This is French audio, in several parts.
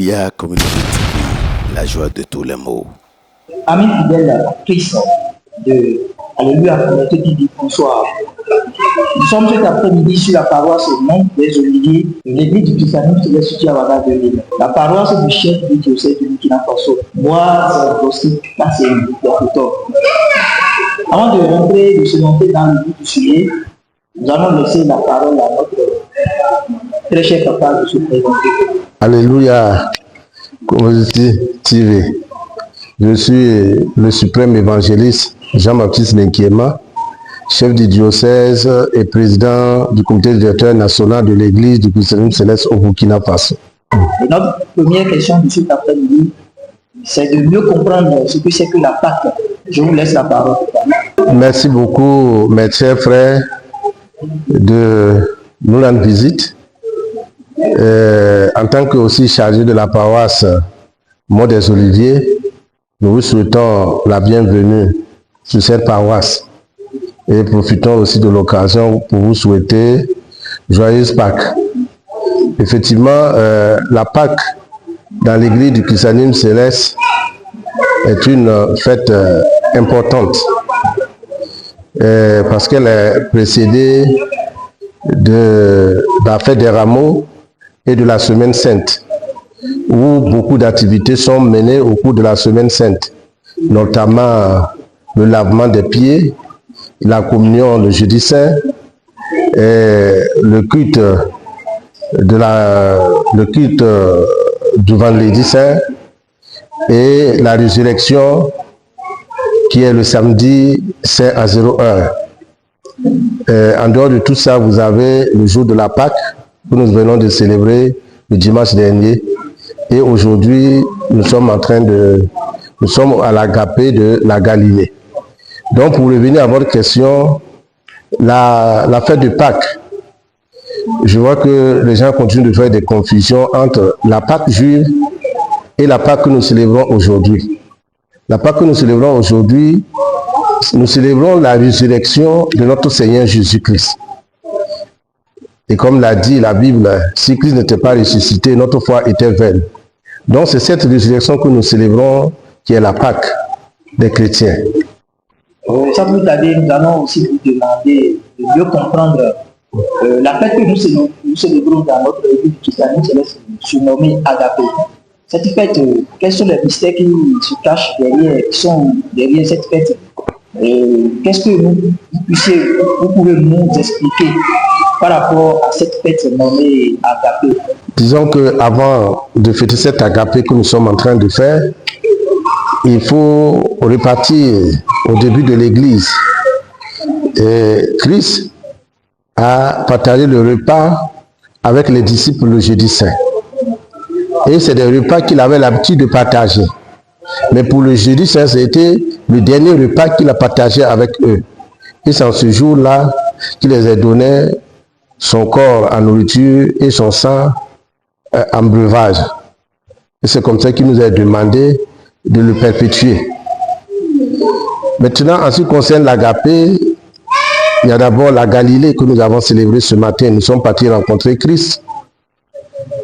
Alléluia, communauté TV, la joie de tous les mots. Amis fidèles, Christ de Alléluia, communauté TV, bonsoir. Nous sommes cet après-midi sur la paroisse Mont des Oliviers de l'église du Christianisme Céleste à Ouaga de l'île. La paroisse du chef du diocèse de Burkina Faso. Moi, c'est aussi Kassé Yakuto. Avant de rentrer, de se monter dans le but du sujet, nous allons laisser la parole à notre très cher papa de se présenter. Alléluia, communauté TV. Je suis le suprême évangéliste Jean-Baptiste Nenkiema, chef du diocèse et président du comité directeur national de l'église du Christianisme Céleste au Burkina Faso. Et notre première question de cet après-midi, c'est de mieux comprendre ce que c'est que la Pâque. Je vous laisse la parole. Merci beaucoup, mes chers frères, de nous rendre visite. En tant que aussi chargé de la paroisse Mont des Oliviers, nous vous souhaitons la bienvenue sur cette paroisse et profitons aussi de l'occasion pour vous souhaiter joyeuse Pâques. Effectivement, la Pâques dans l'église du Christianisme Céleste est une fête importante parce qu'elle est précédée de la fête des rameaux et de la semaine sainte, où beaucoup d'activités sont menées au cours de la semaine sainte, notamment le lavement des pieds, la communion le jeudi saint, et le culte du vendredi saint et la résurrection qui est le samedi saint à 01. En dehors de tout ça, vous avez le jour de la Pâque que nous venons de célébrer le dimanche dernier. Et aujourd'hui, nous sommes à l'agapé de la Galilée. Donc, pour revenir à votre question, la fête de Pâques, je vois que les gens continuent de faire des confusions entre la Pâque juive et la Pâque que nous célébrons aujourd'hui. La Pâque que nous célébrons aujourd'hui, nous célébrons la résurrection de notre Seigneur Jésus-Christ. Et comme l'a dit la Bible, si Christ n'était pas ressuscité, notre foi était vaine. Donc c'est cette résurrection que nous célébrons qui est la Pâque des chrétiens. Sans plus tarder, nous allons aussi vous demander de mieux comprendre la fête que nous célébrons dans notre église christianisme céleste surnommée Agapé. Cette fête, quels sont les mystères qui se cachent derrière, qui sont derrière cette fête? Qu'est-ce que vous pouvez nous expliquer par rapport à cette fête nommée Agapé? Disons qu'avant de fêter cette Agapé que nous sommes en train de faire, il faut repartir au début de l'église. Christ a partagé le repas avec les disciples le jeudi saint. Et c'est des repas qu'il avait l'habitude de partager. Mais pour le jeudi saint, c'était le dernier repas qu'il a partagé avec eux. Et c'est en ce jour-là qu'il les a donné son corps en nourriture et son sang en breuvage. Et c'est comme ça qu'il nous a demandé de le perpétuer. Maintenant, en ce qui concerne l'Agapé, il y a d'abord la Galilée que nous avons célébrée ce matin. Nous sommes partis rencontrer Christ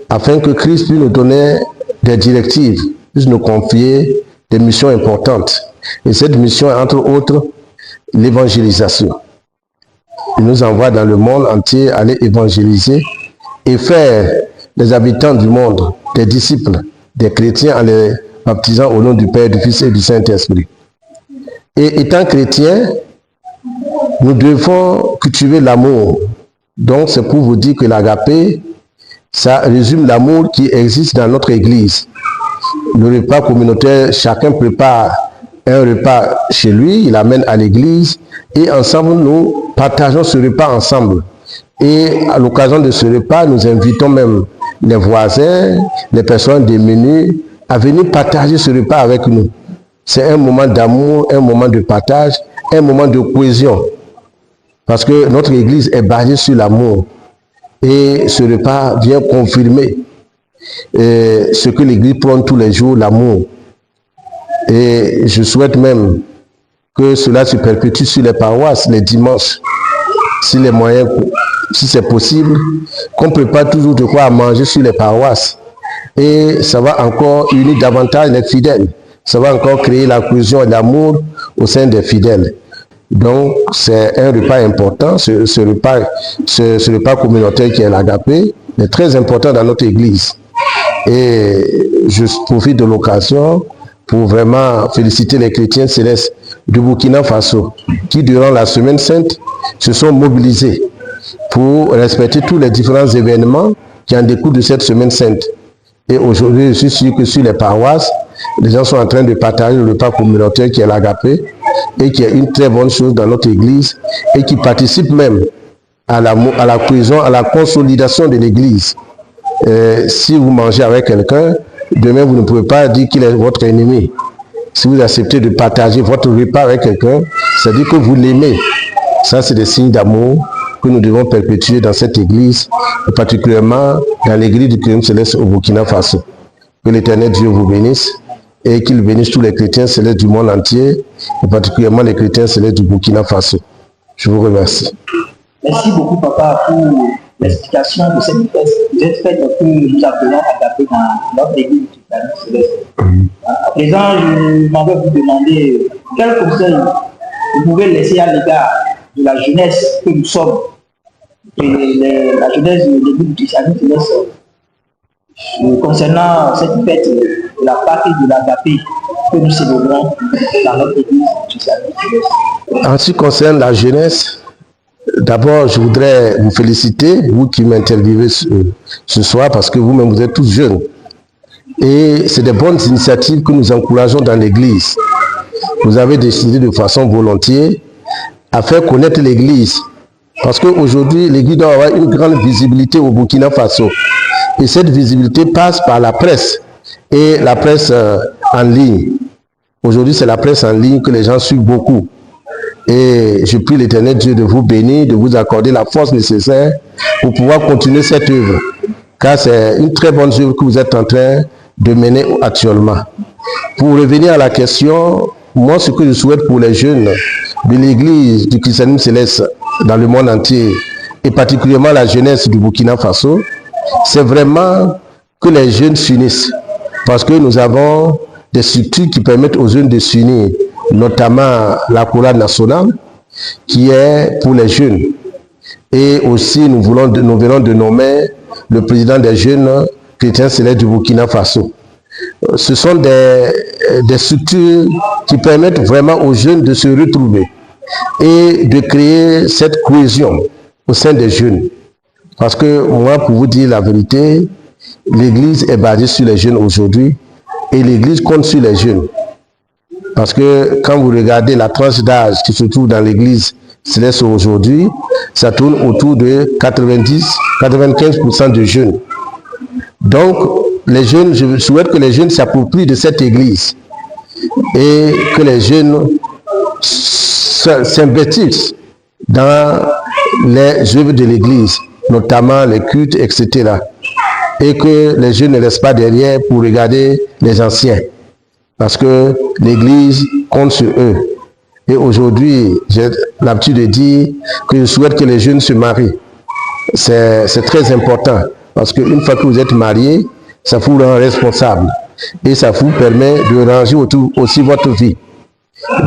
afin que Christ puisse nous donner des directives, puisse nous confier des missions importantes. Et cette mission est entre autres l'évangélisation. Il nous envoie dans le monde entier aller évangéliser et faire des habitants du monde, des disciples, des chrétiens en les baptisant au nom du Père, du Fils et du Saint-Esprit. Et étant chrétiens, nous devons cultiver l'amour. Donc c'est pour vous dire que l'agapé, ça résume l'amour qui existe dans notre église. Le repas communautaire, chacun prépare un repas chez lui, il l'amène à l'église et ensemble nous partageons ce repas ensemble. Et à l'occasion de ce repas, nous invitons même les voisins, les personnes démunies à venir partager ce repas avec nous. C'est un moment d'amour, un moment de partage, un moment de cohésion. Parce que notre église est basée sur l'amour. Et ce repas vient confirmer ce que l'église prône tous les jours, l'amour. Et je souhaite même que cela se perpétue sur les paroisses, les dimanches, si les moyens, si c'est possible, qu'on prépare toujours de quoi à manger sur les paroisses. Et ça va encore unir davantage les fidèles. Ça va encore créer la cohésion et l'amour au sein des fidèles. Donc, c'est un repas important, ce repas communautaire qui est l'agapé, est très important dans notre église. Et je profite de l'occasion pour vraiment féliciter les chrétiens célestes du Burkina Faso, qui durant la Semaine Sainte se sont mobilisés pour respecter tous les différents événements qui en découlent de cette Semaine Sainte. Et aujourd'hui, je suis sûr que sur les paroisses, les gens sont en train de partager le repas communautaire qui est l'agapé et qui est une très bonne chose dans notre église et qui participe même à la cohésion, à la consolidation de l'église. Si vous mangez avec quelqu'un, demain vous ne pouvez pas dire qu'il est votre ennemi. Si vous acceptez de partager votre repas avec quelqu'un, c'est-à-dire que vous l'aimez. Ça, c'est des signes d'amour que nous devons perpétuer dans cette église, et particulièrement dans l'église du Christ céleste au Burkina Faso. Que l'Éternel Dieu vous bénisse et qu'il bénisse tous les chrétiens célestes du monde entier, et particulièrement les chrétiens célestes du Burkina Faso. Je vous remercie. Merci beaucoup, papa, pour l'explication de cette fête que nous appelons agapé dans notre église du Christ céleste. À présent, je m'en vais vous demander quel conseil vous pouvez laisser à l'égard de la jeunesse que nous sommes, et la jeunesse de l'église du Christ céleste, concernant cette fête de la Pâque et de l'agapé que nous célébrons dans notre église du Christ céleste. En ce qui concerne la jeunesse, d'abord, je voudrais vous féliciter, vous qui m'interviewez ce soir, parce que vous-même, vous êtes tous jeunes. Et c'est des bonnes initiatives que nous encourageons dans l'Église. Vous avez décidé de façon volontiers à faire connaître l'Église. Parce qu'aujourd'hui, l'Église doit avoir une grande visibilité au Burkina Faso. Et cette visibilité passe par la presse et la presse en ligne. Aujourd'hui, c'est la presse en ligne que les gens suivent beaucoup. Et je prie l'Éternel Dieu de vous bénir, de vous accorder la force nécessaire pour pouvoir continuer cette œuvre. Car c'est une très bonne œuvre que vous êtes en train de mener actuellement. Pour revenir à la question, moi ce que je souhaite pour les jeunes de l'Église du christianisme céleste dans le monde entier, et particulièrement la jeunesse du Burkina Faso, c'est vraiment que les jeunes s'unissent. Parce que nous avons des structures qui permettent aux jeunes de s'unir, notamment la chorale nationale, qui est pour les jeunes. Et aussi, nous venons de nommer le président des jeunes chrétiens célestes du Burkina Faso. Ce sont des structures qui permettent vraiment aux jeunes de se retrouver et de créer cette cohésion au sein des jeunes. Parce que moi, pour vous dire la vérité, l'Église est basée sur les jeunes aujourd'hui et l'Église compte sur les jeunes. Parce que quand vous regardez la tranche d'âge qui se trouve dans l'Église céleste aujourd'hui, ça tourne autour de 90-95% de jeunes. Donc, les jeunes, je souhaite que les jeunes s'approprient de cette Église et que les jeunes s'investissent dans les œuvres de l'Église, notamment les cultes, etc. Et que les jeunes ne restent pas derrière pour regarder les anciens. Parce que l'Église compte sur eux. Et aujourd'hui, j'ai l'habitude de dire que je souhaite que les jeunes se marient. C'est très important. Parce qu'une fois que vous êtes mariés, ça vous rend responsable. Et ça vous permet de ranger aussi votre vie.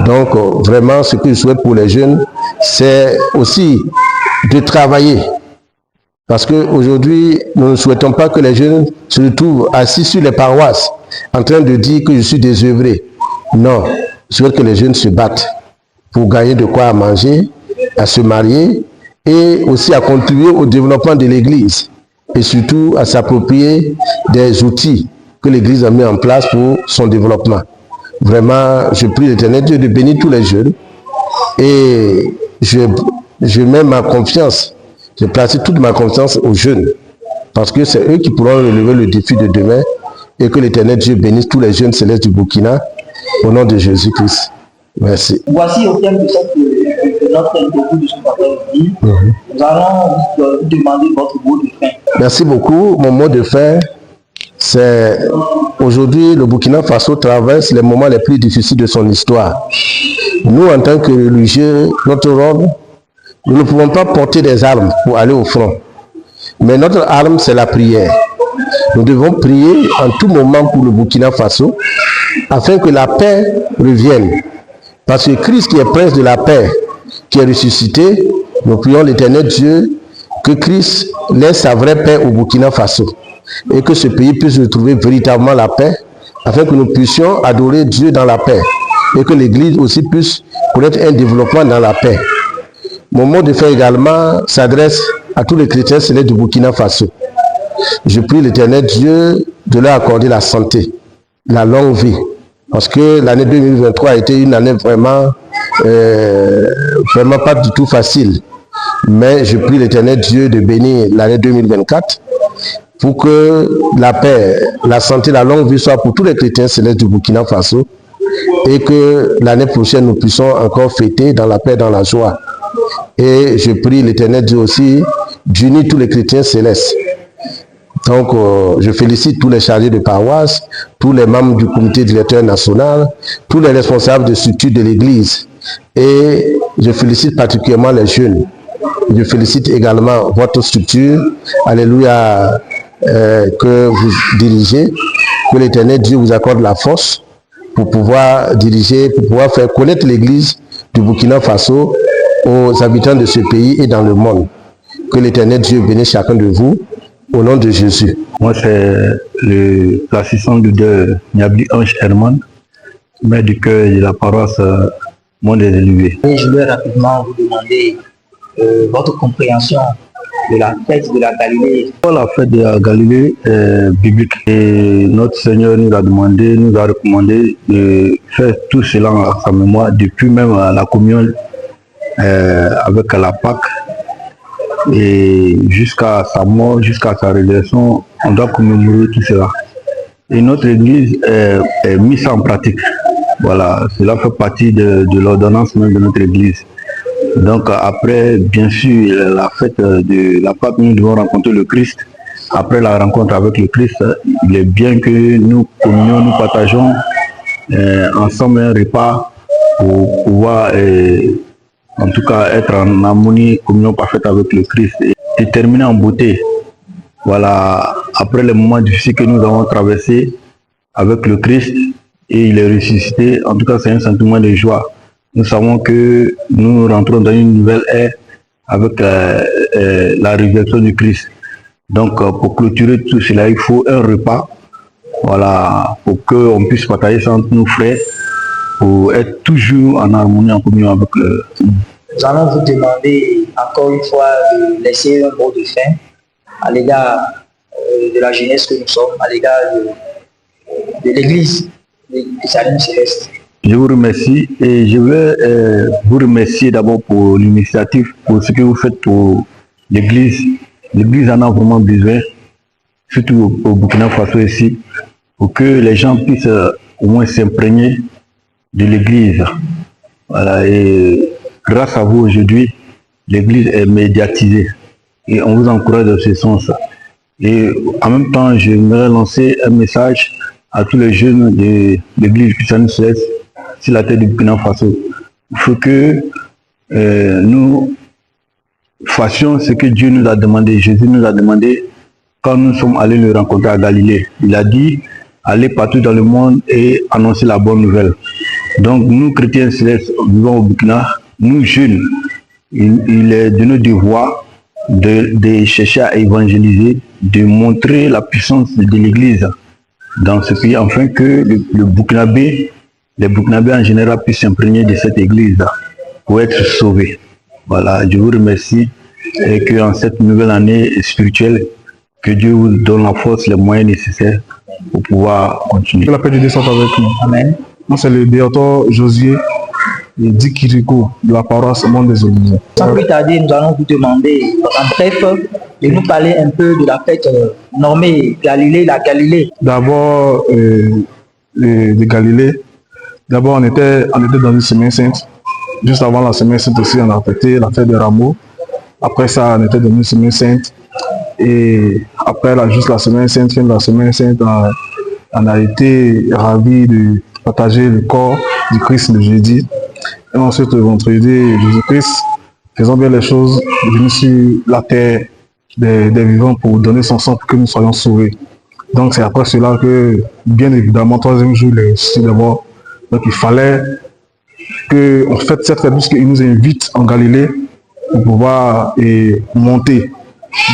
Donc, vraiment, ce que je souhaite pour les jeunes, c'est aussi de travailler. Parce qu'aujourd'hui, nous ne souhaitons pas que les jeunes se retrouvent assis sur les paroisses en train de dire que je suis désœuvré. Non, je souhaite que les jeunes se battent pour gagner de quoi à manger, à se marier et aussi à contribuer au développement de l'Église et surtout à s'approprier des outils que l'Église a mis en place pour son développement. Vraiment, je prie l'Éternel Dieu de bénir tous les jeunes et je mets ma confiance, je place toute ma confiance aux jeunes parce que c'est eux qui pourront relever le défi de demain et que l'Éternel Dieu bénisse tous les jeunes célestes du Burkina au nom de Jésus-Christ. Merci. Voici au terme de notre interview de ce après-midi. Nous allons vous demander votre mot de fin. Merci beaucoup. Mon mot de fin, c'est aujourd'hui le Burkina Faso traverse les moments les plus difficiles de son histoire. Nous, en tant que religieux, notre rôle, nous ne pouvons pas porter des armes pour aller au front. Mais notre arme, c'est la prière. Nous devons prier en tout moment pour le Burkina Faso afin que la paix revienne. Parce que Christ qui est prince de la paix, qui est ressuscité, nous prions l'Éternel Dieu que Christ laisse sa vraie paix au Burkina Faso et que ce pays puisse retrouver véritablement la paix afin que nous puissions adorer Dieu dans la paix et que l'Église aussi puisse connaître un développement dans la paix. Mon mot de fin également s'adresse à tous les chrétiens célèbres du Burkina Faso. Je prie l'Éternel Dieu de leur accorder la santé, la longue vie, parce que l'année 2023 a été une année vraiment pas du tout facile. Mais je prie l'Éternel Dieu de bénir l'année 2024 pour que la paix, la santé, la longue vie soit pour tous les chrétiens célestes du Burkina Faso et que l'année prochaine nous puissions encore fêter dans la paix, dans la joie. Et je prie l'Éternel Dieu aussi d'unir tous les chrétiens célestes. Donc, je félicite tous les chargés de paroisse, tous les membres du comité directeur national, tous les responsables de structures de l'Église. Et je félicite particulièrement les jeunes. Je félicite également votre structure, alléluia, que vous dirigez. Que l'Éternel Dieu vous accorde la force pour pouvoir diriger, pour pouvoir faire connaître l'Église du Burkina Faso aux habitants de ce pays et dans le monde. Que l'Éternel Dieu bénisse chacun de vous. Au nom de Jésus. Moi, c'est l'assistant de Niabli Ange Herman, maire du cœur de la paroisse Monde des Élevés. Et je voulais rapidement vous demander votre compréhension de la fête de la Galilée. La fête de la Galilée est biblique et notre Seigneur nous a recommandé de faire tout cela à sa mémoire, depuis même la communion avec la Pâque. Et jusqu'à sa mort, jusqu'à sa résurrection, on doit commémorer tout cela. Et notre Église est mise en pratique. Voilà, cela fait partie de l'ordonnance même de notre Église. Donc après, bien sûr, la fête de la Pâque, nous devons rencontrer le Christ. Après la rencontre avec le Christ, il est bien que nous communions, nous partageons ensemble un repas pour pouvoir en tout cas être en harmonie, communion parfaite avec le Christ et terminer en beauté. Voilà, après les moments difficiles que nous avons traversés avec le Christ et il est ressuscité, en tout cas c'est un sentiment de joie. Nous savons que nous rentrons dans une nouvelle ère avec la résurrection du Christ. Donc pour clôturer tout cela, il faut un repas, voilà, pour qu'on puisse partager ça entre nos frères, pour être toujours en harmonie, en communion avec le... Nous allons vous demander encore une fois de laisser un mot de fin à l'égard de la jeunesse que nous sommes, à l'égard de l'Église des Salines Célestes. Je vous remercie et je veux vous remercier d'abord pour l'initiative, pour ce que vous faites pour l'Église. L'Église en a vraiment besoin, surtout au Burkina Faso ici, pour que les gens puissent au moins s'imprégner de l'Église. Voilà, et grâce à vous aujourd'hui, l'Église est médiatisée et on vous encourage dans ce sens. Et en même temps, j'aimerais lancer un message à tous les jeunes de l'Église chrétienne céleste sur la terre du Burkina Faso. Il faut que nous fassions ce que Dieu nous a demandé, Jésus nous a demandé quand nous sommes allés le rencontrer à Galilée. Il a dit, allez partout dans le monde et annoncer la bonne nouvelle. Donc nous, chrétiens célestes, vivant au Burkina, nous jeunes, il est de nos devoirs de chercher à évangéliser, de montrer la puissance de l'Église dans ce pays, afin que les Burkinabés en général puissent s'imprégner de cette Église pour être sauvés. Voilà, je vous remercie et qu'en cette nouvelle année spirituelle, que Dieu vous donne la force, les moyens nécessaires pour pouvoir continuer. Que la paix de Dieu soit avec nous. Amen. Moi, c'est le béateur Josué Dikiriko de la paroisse Monde des Oliviers. Sans plus tarder, nous allons vous demander, en bref, de nous parler un peu de la fête nommée Galilée, la Galilée. D'abord, de Galilée. D'abord, on était dans une semaine sainte. Juste avant la semaine sainte aussi, on a fêté la fête des rameaux. Après ça, on était dans une semaine sainte. Et après, juste la semaine sainte, fin de la semaine sainte, on a été ravis de partager le corps du Christ le jeudi. Et ensuite, le vendredi, Jésus-Christ, faisant bien les choses, venu sur la terre des vivants pour donner son sang pour que nous soyons sauvés. Donc c'est après cela que, bien évidemment, troisième jour, les soucis d'abord. Donc il fallait qu'on fasse cette fête puisqu'il nous invite en Galilée pour pouvoir monter.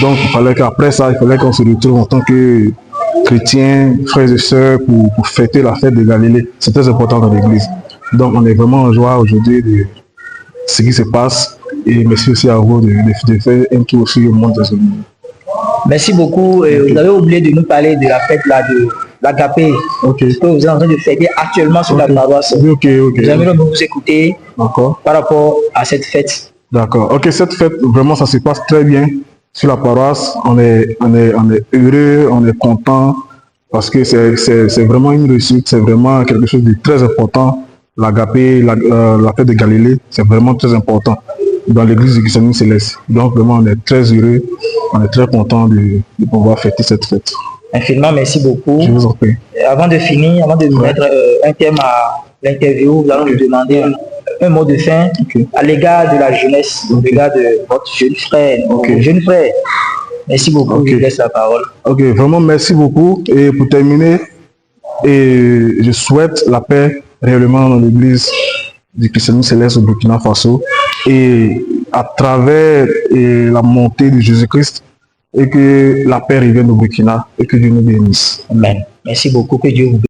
Donc il fallait qu'après ça, il fallait qu'on se retrouve en tant que chrétiens, frères et sœurs, pour fêter la fête de Galilée. C'est très important dans l'église. Donc on est vraiment en joie aujourd'hui de ce qui se passe. Et merci aussi à vous de faire un tour sur le monde des Oliviers. Merci beaucoup. Vous avez oublié de nous parler de la fête là, de l'Agapé. Okay. Que vous êtes en train de fêter actuellement sur la paroisse. Ok. Nous aimerions vous écouter par rapport à cette fête. D'accord. Ok, cette fête, vraiment, ça se passe très bien sur la paroisse. On est heureux, on est content parce que c'est vraiment une réussite, c'est vraiment quelque chose de très important. L'Agapé, la fête de Galilée, c'est vraiment très important dans l'église du Christianisme céleste. Donc vraiment, on est très heureux, on est très content de pouvoir fêter cette fête. Infiniment, merci beaucoup. Je vous en prie. Avant de finir, avant de mettre un terme à l'interview, nous allons vous demander un mot de fin à l'égard de la jeunesse, à l'égard de votre jeune frère. Jeune frère. Merci beaucoup, je vous laisse la parole. Ok, vraiment merci beaucoup. Et pour terminer, je souhaite la paix réellement dans l'église du Christianisme céleste au Burkina Faso et à travers la montée de Jésus-Christ et que la paix revienne au Burkina et que Dieu nous bénisse. Amen. Merci beaucoup, que Dieu vous bénisse.